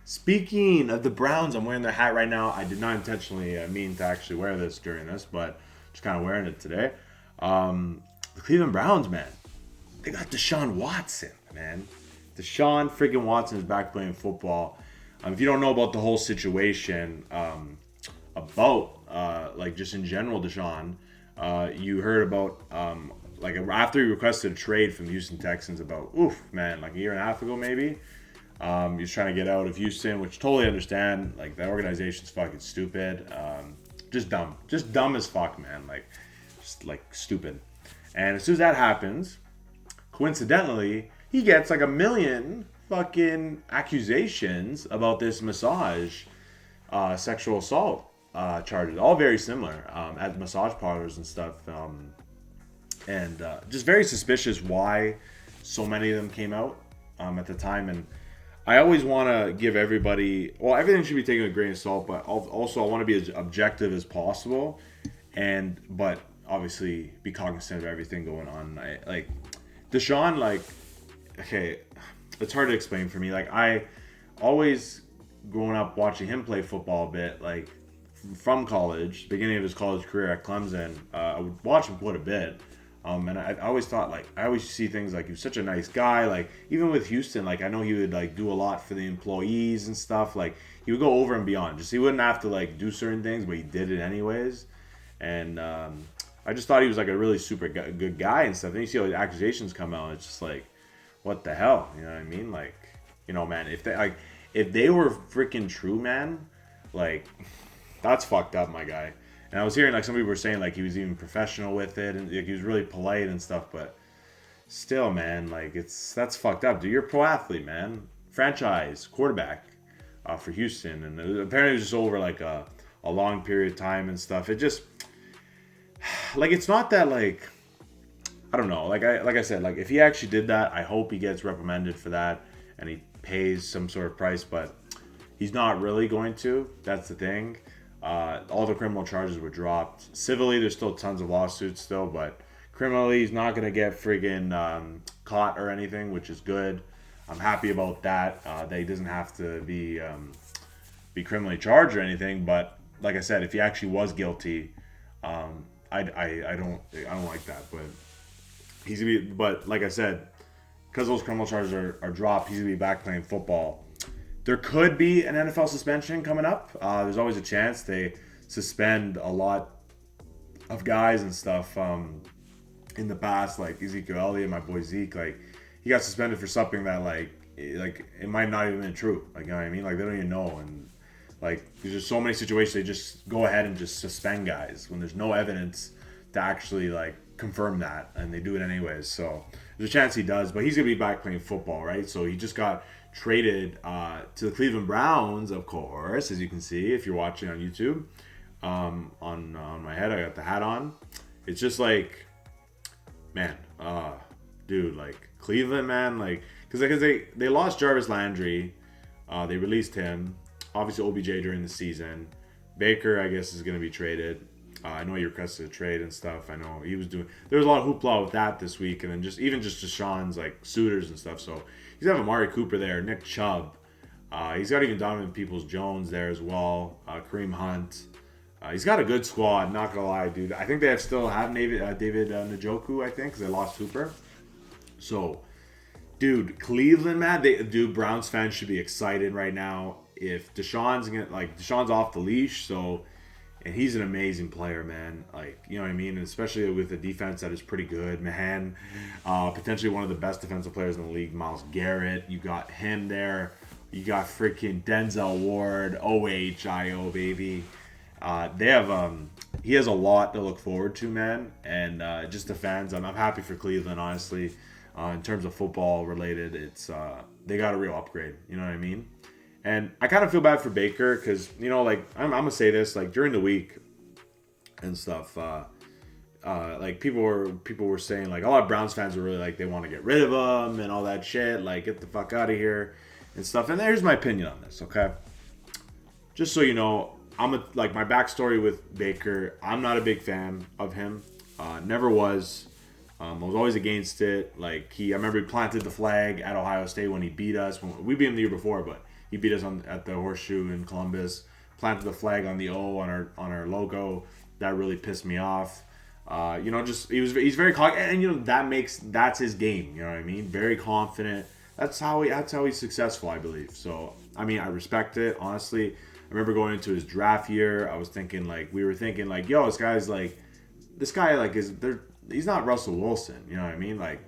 Speaking of the Browns, I'm wearing their hat right now. I did not intentionally mean to actually wear this during this, but just kind of wearing it today. The Cleveland Browns, man, they got Deshaun Watson, man. Deshaun freaking Watson is back playing football. If you don't know about the whole situation, about like just in general, Deshaun, you heard about like after he requested a trade from the Houston Texans about man, like a year and a half ago maybe. He's trying to get out of Houston, which totally understand. Like that organization's fucking stupid. Just dumb as fuck, man. Like just like stupid. And as soon as that happens, coincidentally, he gets like a million fucking accusations about this massage, sexual assault charges, all very similar at massage parlors and stuff, and just very suspicious why so many of them came out at the time. And I always want to give everybody, well, everything should be taken with a grain of salt, but also I want to be as objective as possible, but obviously be cognizant of everything going on. Like Deshaun, like, okay, it's hard to explain for me. Like I always growing up watching him play football a bit, like from college, beginning of his college career at Clemson, I would watch him quite a bit. And I always thought, like, I always see things like he was such a nice guy. Like, even with Houston, like, I know he would, like, do a lot for the employees and stuff. Like, he would go over and beyond. Just, he wouldn't have to, like, do certain things, but he did it anyways. And I just thought he was, like, a really super good guy and stuff. Then you see all the accusations come out, and it's just like, what the hell? You know what I mean? Like, you know, man, if they were freaking true, man, like, that's fucked up, my guy. And I was hearing like some people were saying like he was even professional with it and like, he was really polite and stuff, but still, man, like that's fucked up. Dude, you're a pro athlete, man, franchise quarterback for Houston, and apparently it was just over like a long period of time and stuff. It just like it's not that like I don't know. Like I said, like if he actually did that, I hope he gets reprimanded for that and he pays some sort of price, but he's not really going to. That's the thing. All the criminal charges were dropped. Civilly, there's still tons of lawsuits still, but criminally, he's not gonna get friggin' caught or anything, which is good. I'm happy about that. That he doesn't have to be criminally charged or anything. But like I said, if he actually was guilty, I don't like that. But he's gonna be. But like I said, because those criminal charges are dropped, he's gonna be back playing football. There could be an NFL suspension coming up. There's always a chance they suspend a lot of guys and stuff in the past, like Ezekiel Elliott, my boy Zeke. Like he got suspended for something that like it might not even been true. Like you know what I mean? Like they don't even know. And like there's just so many situations they just go ahead and just suspend guys when there's no evidence to actually like confirm that, and they do it anyways. So there's a chance he does, but he's gonna be back playing football, right? So he just got traded to the Cleveland Browns, of course, as you can see if you're watching on YouTube. On my head, I got the hat on. It's just like, man, dude, like Cleveland, man, like because they lost Jarvis Landry, they released him. Obviously, OBJ during the season. Baker, I guess, is going to be traded. I know he requested a trade and stuff. I know he was doing. There was a lot of hoopla with that this week, and then just Deshaun's like suitors and stuff. So he's got Amari Cooper there, Nick Chubb. He's got even Donovan Peoples-Jones there as well. Kareem Hunt. He's got a good squad. Not gonna lie, dude. I think they still have David Njoku. I think because they lost Hooper. So, dude, Cleveland, man. Browns fans should be excited right now. If Deshaun's off the leash, so. And he's an amazing player, man. Like, you know what I mean? And especially with a defense that is pretty good, man. Potentially one of the best defensive players in the league, Myles Garrett. You got him there. You got freaking Denzel Ward, OHIO, baby. He has a lot to look forward to, man. And just the fans, I'm happy for Cleveland, honestly. In terms of football related, it's they got a real upgrade. You know what I mean? And I kind of feel bad for Baker because, you know, like, I'm going to say this, like, during the week and stuff, like, people were saying, like, a lot of Browns fans were really, like, they want to get rid of him and all that shit, like, get the fuck out of here and stuff. And here's my opinion on this, okay? Just so you know, my backstory with Baker, I'm not a big fan of him. Never was. I was always against it. Like, I remember he planted the flag at Ohio State when he beat us. We beat him the year before, but He beat us at the Horseshoe in Columbus, planted the flag on the O on our logo. That really pissed me off. Just he's very and that's his game. You know what I mean? Very confident. That's how he's successful, I believe. So I mean, I respect it, honestly. I remember going into his draft year. We were thinking like, yo, this guy like he's not Russell Wilson. You know what I mean? Like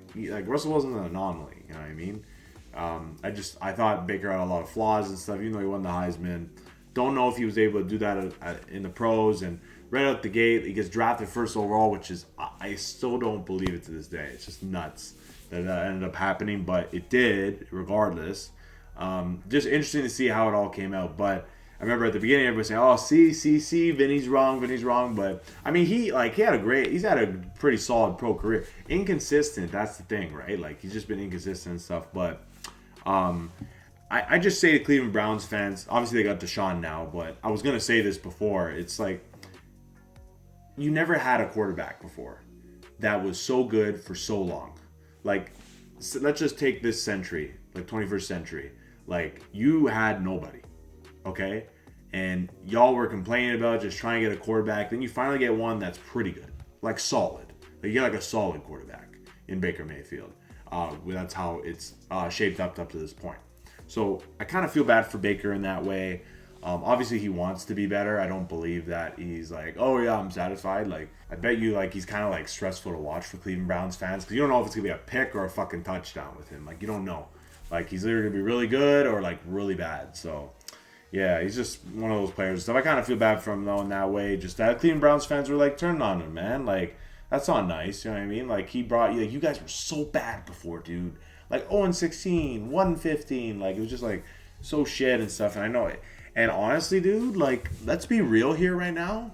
Russell Wilson's an anomaly. You know what I mean? I thought Baker had a lot of flaws and stuff. Even though he won the Heisman, don't know if he was able to do that in the pros. And right out the gate, he gets drafted first overall, which is I still don't believe it to this day. It's just nuts that ended up happening, but it did regardless. Just interesting to see how it all came out. But I remember at the beginning everybody saying, "Oh, see, Vinny's wrong." But I mean, he's had a pretty solid pro career. Inconsistent, that's the thing, right? Like he's just been inconsistent and stuff. But I just say to Cleveland Browns fans, obviously they got Deshaun now, but I was gonna say this before. It's like you never had a quarterback before that was so good for so long. Like, so let's just take this century, like 21st century. Like, you had nobody, okay? And y'all were complaining about just trying to get a quarterback. Then you finally get one that's pretty good, like solid. Like, you get like a solid quarterback in Baker Mayfield. That's how it's shaped up to this point. So I kind of feel bad for Baker in that way. Obviously, he wants to be better. I don't believe that he's like, oh yeah, I'm satisfied. Like, I bet you like he's kind of like stressful to watch for Cleveland Browns fans because you don't know if it's gonna be a pick or a fucking touchdown with him. Like, you don't know. Like, he's either gonna be really good or like really bad. So yeah, he's just one of those players and stuff. I kind of feel bad for him though in that way. Just that Cleveland Browns fans were like turning on him, man. Like, that's not nice. You know what I mean? Like, he brought you. Like, you guys were so bad before, dude. Like 0-16, 1-15. Like, it was just like so shit and stuff. And I know it. And honestly, dude, like, let's be real here right now.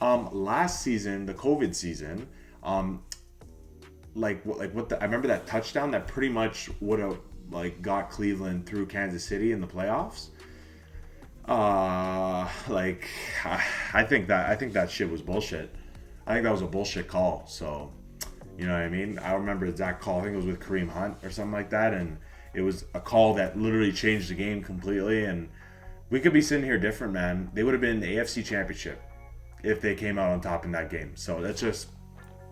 Last season, the COVID season, I remember that touchdown that pretty much would have like got Cleveland through Kansas City in the playoffs. I think that shit was bullshit. I think that was a bullshit call. So, you know what I mean? I remember that call. I think it was with Kareem Hunt or something like that, and it was a call that literally changed the game completely. And we could be sitting here different, man. They would have been in the AFC Championship if they came out on top in that game. So let's just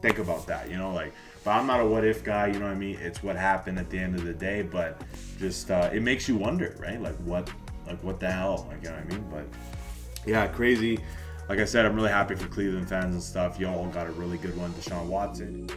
think about that, you know? Like, but I'm not a what-if guy, you know what I mean? It's what happened at the end of the day, but just it makes you wonder, right? Like, what the hell? Like, you know what I mean? But yeah, crazy. Like I said, I'm really happy for Cleveland fans and stuff. Y'all got a really good one, Deshaun Watson.